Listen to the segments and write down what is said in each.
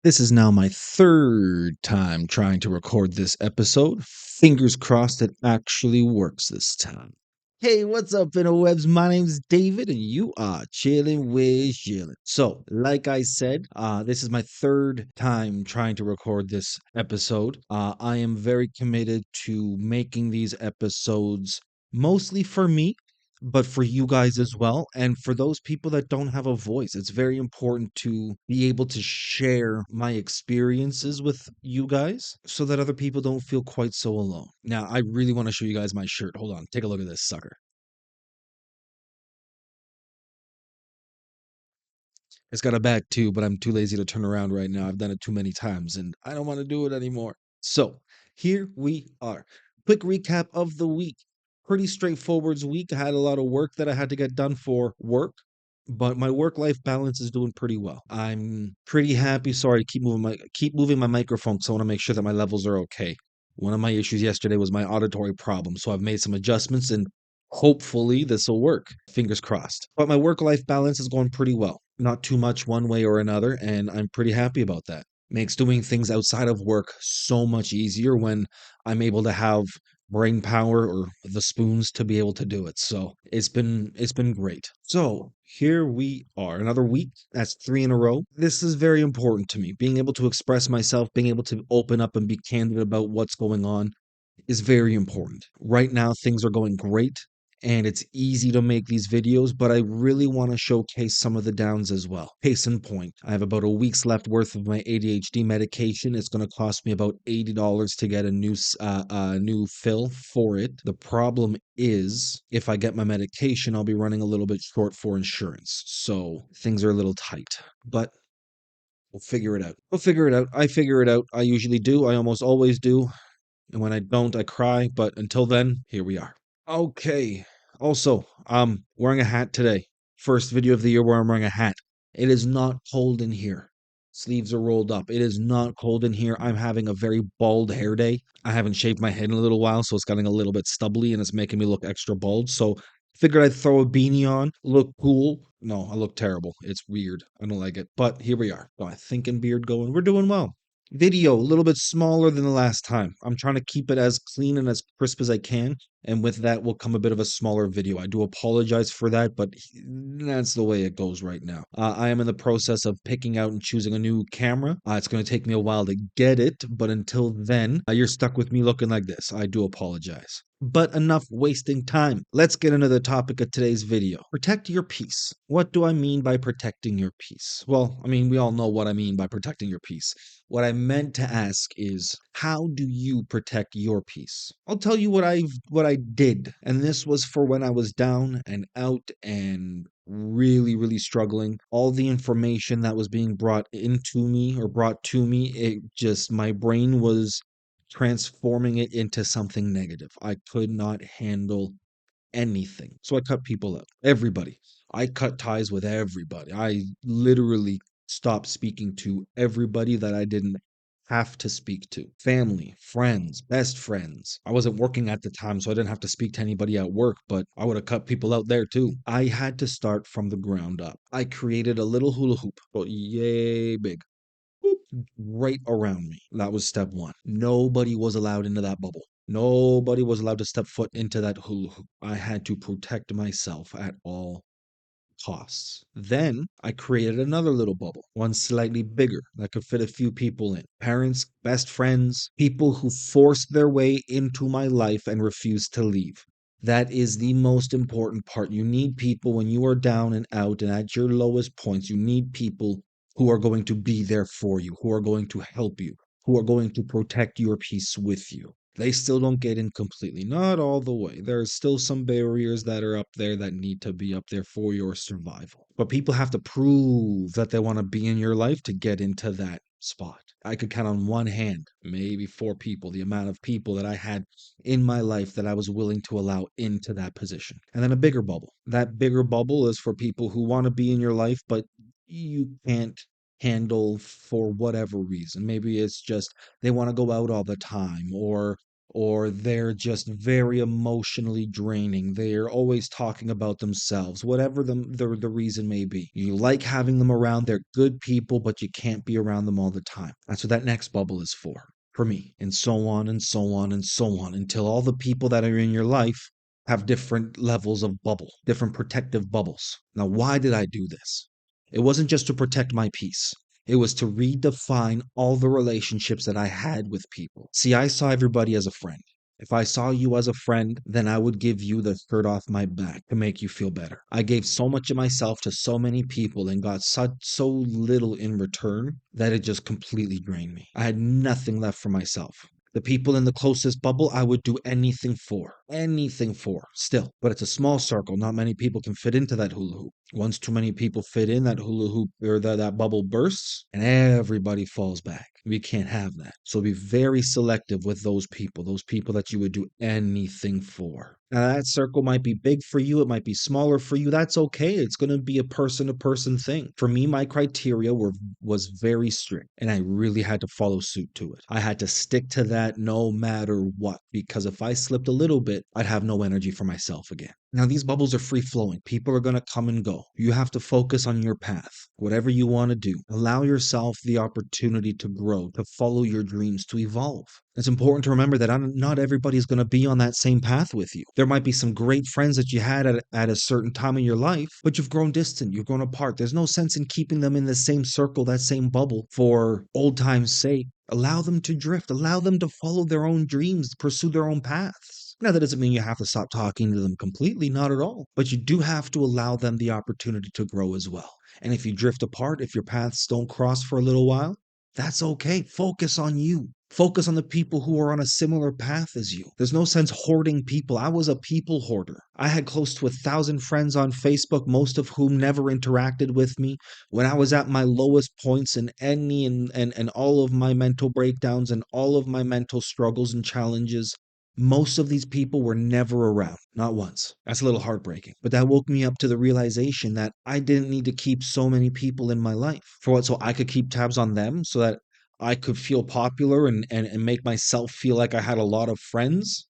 This is now my third time trying to record this episode. Fingers crossed it actually works this time. Hey, what's up, interwebs? My name's David, and you are chilling with Schilling. So, like I said, this is my third time trying to record this episode. I am very committed to making these episodes mostly for me, but for you guys as well. And for those people that don't have a voice, it's very important to be able to share my experiences with you guys so that other people don't feel quite so alone. Now, I really want to show you guys my shirt. Hold on, take a look at this sucker. It's got a back too, but I'm too lazy to turn around right now. I've done it too many times and I don't want to do it anymore. So, here we are. Quick recap of the week. Pretty straightforward week. I had a lot of work that I had to get done for work, but my work-life balance is doing pretty well. I'm pretty happy. Sorry, keep moving my microphone because I want to make sure that my levels are okay. One of my issues yesterday was my auditory problem, so I've made some adjustments and hopefully this will work. Fingers crossed. But my work-life balance is going pretty well. Not too much one way or another, and I'm pretty happy about that. Makes doing things outside of work so much easier when I'm able to have brain power or the spoons to be able to do it. So it's been great. So here we are, another week. That's three in a row. This is very important to me. Being able to express myself, being able to open up and be candid about what's going on is very important. Right now, things are going great and it's easy to make these videos, but I really want to showcase some of the downs as well. Case in point, I have about a week's left worth of my ADHD medication. It's going to cost me about $80 to get a new fill for it. The problem is, if I get my medication, I'll be running a little bit short for insurance. So things are a little tight, but we'll figure it out. We'll figure it out. I figure it out. I usually do. I almost always do. And when I don't, I cry. But until then, here we are. Okay. Also, I'm wearing a hat today. First video of the year where I'm wearing a hat. It is not cold in here. Sleeves are rolled up. It is not cold in here. I'm having a very bald hair day. I haven't shaved my head in a little while, so it's getting a little bit stubbly and it's making me look extra bald. So figured I'd throw a beanie on, look cool. No, I look terrible. It's weird. I don't like it. But here we are. Got my thinking beard going. We're doing well. Video, a little bit smaller than the last time. I'm trying to keep it as clean and as crisp as I can. And with that will come a bit of a smaller video. I do apologize for that, but that's the way it goes right now. I am in the process of picking out and choosing a new camera. It's going to take me a while to get it, but until then, you're stuck with me looking like this. I do apologize. But enough wasting time. Let's get into the topic of today's video. Protect your peace. What do I mean by protecting your peace? Well, I mean, we all know what I mean by protecting your peace. What I meant to ask is, how do you protect your peace? I'll tell you what I did, and this was for when I was down and out and really really struggling. All the information that was being brought into me or brought to me, it just my brain was transforming it into something negative. I could not handle anything. So I cut people out. Everybody. I cut ties with everybody. I literally stopped speaking to everybody that I didn't have to speak to. Family, friends, best friends. I wasn't working at the time, so I didn't have to speak to anybody at work, but I would have cut people out there too. I had to start from the ground up. I created a little hula hoop, but yay big, right around me. That was step one. Nobody was allowed into that bubble. Nobody was allowed to step foot into that hula hoop. I had to protect myself at all costs. Then I created another little bubble, one slightly bigger that could fit a few people in. Parents, best friends, people who forced their way into my life and refused to leave. That is the most important part. You need people when you are down and out and at your lowest points. You need people who are going to be there for you, who are going to help you, who are going to protect your peace with you. They still don't get in completely, not all the way. There are still some barriers that are up there that need to be up there for your survival. But people have to prove that they want to be in your life to get into that spot. I could count on one hand, maybe four people, the amount of people that I had in my life that I was willing to allow into that position. And then a bigger bubble. That bigger bubble is for people who want to be in your life, but you can't handle for whatever reason. Maybe it's just they want to go out all the time, or they're just very emotionally draining. They're always talking about themselves, whatever the reason may be. You like having them around. They're good people, but you can't be around them all the time. That's what that next bubble is for me, and so on and so on and so on until all the people that are in your life have different levels of bubble, different protective bubbles. Now, why did I do this? It wasn't just to protect my peace. It was to redefine all the relationships that I had with people. See, I saw everybody as a friend. If I saw you as a friend, then I would give you the shirt off my back to make you feel better. I gave so much of myself to so many people and got so little in return that it just completely drained me. I had nothing left for myself. The people in the closest bubble, I would do anything for, still. But it's a small circle. Not many people can fit into that hula hoop. Once too many people fit in, that hula hoop or that bubble bursts and everybody falls back. We can't have that. So be very selective with those people that you would do anything for. Now, that circle might be big for you, it might be smaller for you. That's okay. It's going to be a person to person thing. For me, my criteria was very strict, and I really had to follow suit to it. I had to stick to that no matter what, because if I slipped a little bit, I'd have no energy for myself again. Now, these bubbles are free flowing. People are going to come and go. You have to focus on your path, whatever you want to do. Allow yourself the opportunity to grow, to follow your dreams, to evolve. It's important to remember that not everybody is going to be on that same path with you. There might be some great friends that you had at a certain time in your life, but you've grown distant, you've grown apart. There's no sense in keeping them in the same circle, that same bubble, for old time's sake. Allow them to drift, allow them to follow their own dreams, pursue their own paths. Now, that doesn't mean you have to stop talking to them completely, not at all. But you do have to allow them the opportunity to grow as well. And if you drift apart, if your paths don't cross for a little while, that's okay. Focus on you. Focus on the people who are on a similar path as you. There's no sense hoarding people. I was a people hoarder. I had close to 1,000 friends on Facebook, most of whom never interacted with me. When I was at my lowest points in any and all of my mental breakdowns and all of my mental struggles and challenges, most of these people were never around, not once. That's a little heartbreaking. But that woke me up to the realization that I didn't need to keep so many people in my life. For what? So I could keep tabs on them so that I could feel popular and make myself feel like I had a lot of friends.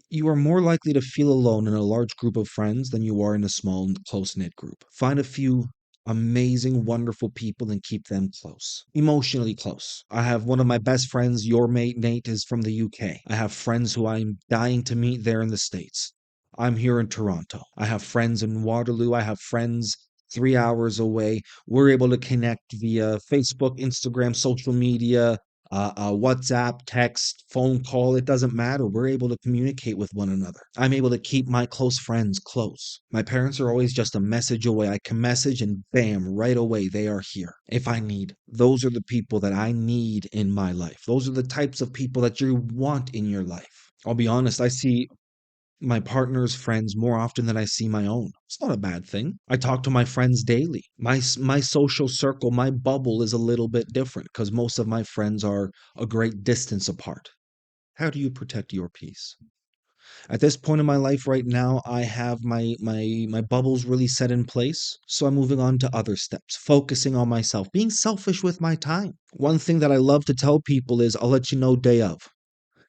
You are more likely to feel alone in a large group of friends than you are in a small, close knit group. Find a few amazing, wonderful people and keep them close, emotionally close. I have one of my best friends, your mate Nate, is from the UK. I have friends who I'm dying to meet there in the States. I'm here in Toronto. I have friends in Waterloo. I have friends 3 hours away. We're able to connect via Facebook, Instagram, social media, WhatsApp, text, phone call. It doesn't matter. We're able to communicate with one another. I'm able to keep my close friends close. My parents are always just a message away. I can message and bam, right away, they are here. If I need, those are the people that I need in my life. Those are the types of people that you want in your life. I'll be honest, I see my partner's friends more often than I see my own. It's not a bad thing. I talk to my friends daily. My social circle, my bubble is a little bit different because most of my friends are a great distance apart. How do you protect your peace? At this point in my life right now, I have my bubbles really set in place. So I'm moving on to other steps, focusing on myself, being selfish with my time. One thing that I love to tell people is I'll let you know day of.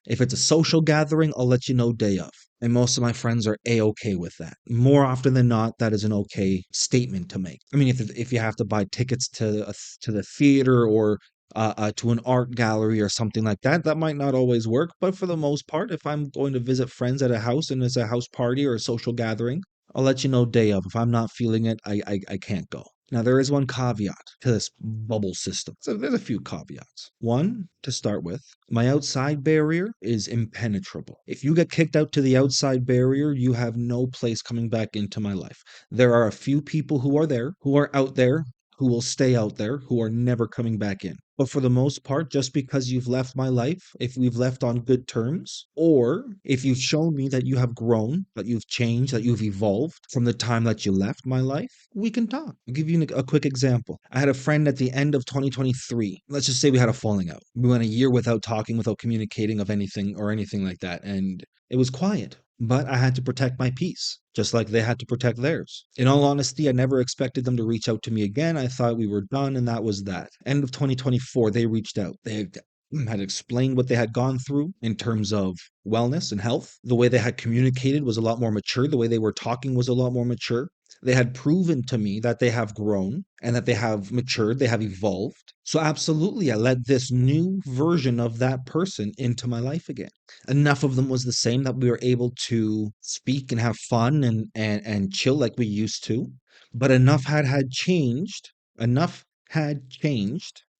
If it's a social gathering, I'll let you know day of. And most of my friends are a-okay with that. More often than not, that is an okay statement to make. I mean, if you have to buy tickets to the theater or to an art gallery or something like that, that might not always work. But for the most part, if I'm going to visit friends at a house and it's a house party or a social gathering, I'll let you know day of. If I'm not feeling it, I can't go. Now, there is one caveat to this bubble system. So there's a few caveats. One, to start with, my outside barrier is impenetrable. If you get kicked out to the outside barrier, you have no place coming back into my life. There are a few people who are there, who are out there, who will stay out there, who are never coming back in. But for the most part, just because you've left my life, if we've left on good terms, or if you've shown me that you have grown, that you've changed, that you've evolved from the time that you left my life, we can talk. I'll give you a quick example. I had a friend at the end of 2023. Let's just say we had a falling out. We went a year without talking, without communicating of anything or anything like that. And it was quiet. But I had to protect my peace, just like they had to protect theirs. In all honesty, I never expected them to reach out to me again. I thought we were done, and that was that. End of 2024, they reached out. had explained what they had gone through in terms of wellness and health. The way they had communicated was a lot more mature. The way they were talking was a lot more mature. They had proven to me that they have grown and that they have matured, they have evolved. So, absolutely, I let this new version of that person into my life again. Enough of them was the same that we were able to speak and have fun and chill like we used to. But enough had changed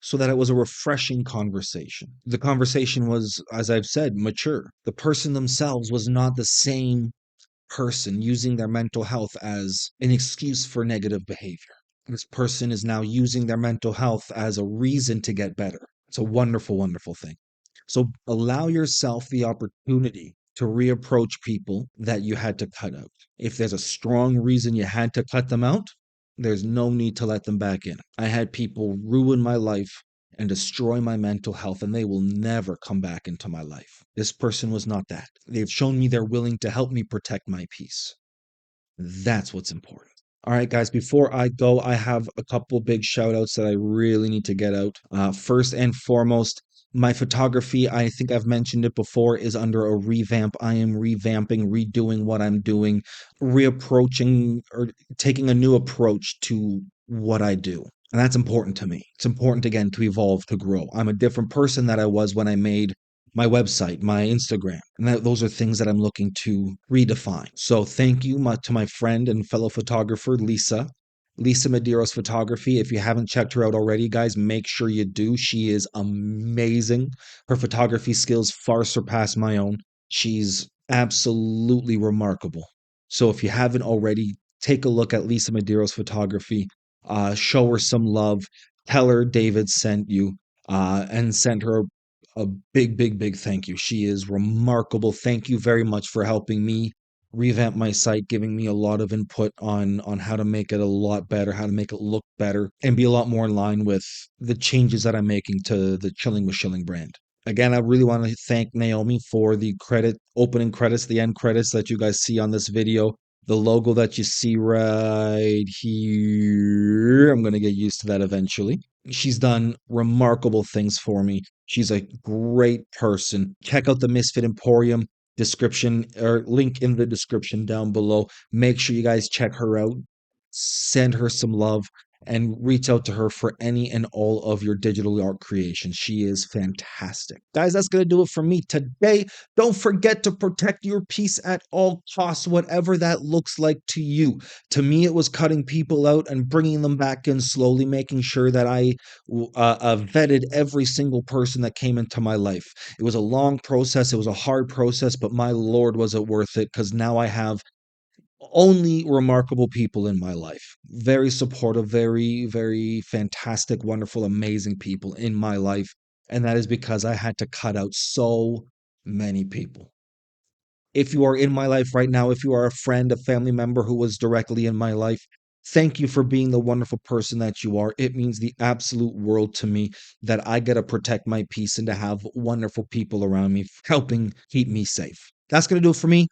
so that it was a refreshing conversation. The conversation was, as I've said, mature. The person themselves was not the same person using their mental health as an excuse for negative behavior. This person is now using their mental health as a reason to get better. It's a wonderful, wonderful thing. So allow yourself the opportunity to reapproach people that you had to cut out. If there's a strong reason you had to cut them out, there's no need to let them back in. I had people ruin my life and destroy my mental health, and they will never come back into my life. This person was not that. They've shown me they're willing to help me protect my peace. That's what's important. All right, guys, before I go, I have a couple big shout outs that I really need to get out. First and foremost, my photography, I think I've mentioned it before, is under a revamp. I am revamping, redoing what I'm doing, reapproaching or taking a new approach to what I do. And that's important to me. It's important, again, to evolve, to grow. I'm a different person that I was when I made my website, my Instagram. And those are things that I'm looking to redefine. So thank you to my friend and fellow photographer, Lisa Medeiros Photography. If you haven't checked her out already, guys, make sure you do. She is amazing. Her photography skills far surpass my own. She's absolutely remarkable. So if you haven't already, take a look at Lisa Medeiros Photography. Show her some love. Tell her David sent you, and send her a big, big, big thank you. She is remarkable. Thank you very much for helping me revamp my site, giving me a lot of input on how to make it a lot better, how to make it look better, and be a lot more in line with the changes that I'm making to the Chilling.with.Schilling brand. Again, I really want to thank Naomi for the opening credits, the end credits that you guys see on this video. The logo that you see right here, I'm going to get used to that eventually. She's done remarkable things for me. She's a great person. Check out the Misfit Emporium description or link in the description down below. Make sure you guys check her out. Send her some love and reach out to her for any and all of your digital art creations. She is fantastic. Guys, that's going to do it for me today. Don't forget to protect your peace at all costs, whatever that looks like to you. To me, it was cutting people out and bringing them back in slowly, making sure that I vetted every single person that came into my life. It was a long process. It was a hard process, but my Lord, was it worth it? Because now I have only remarkable people in my life. Very supportive, very, very fantastic, wonderful, amazing people in my life. And that is because I had to cut out so many people. If you are in my life right now, if you are a friend, a family member who was directly in my life, thank you for being the wonderful person that you are. It means the absolute world to me that I get to protect my peace and to have wonderful people around me helping keep me safe. That's going to do it for me.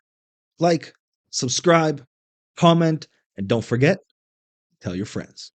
Like, subscribe, comment, and don't forget, tell your friends.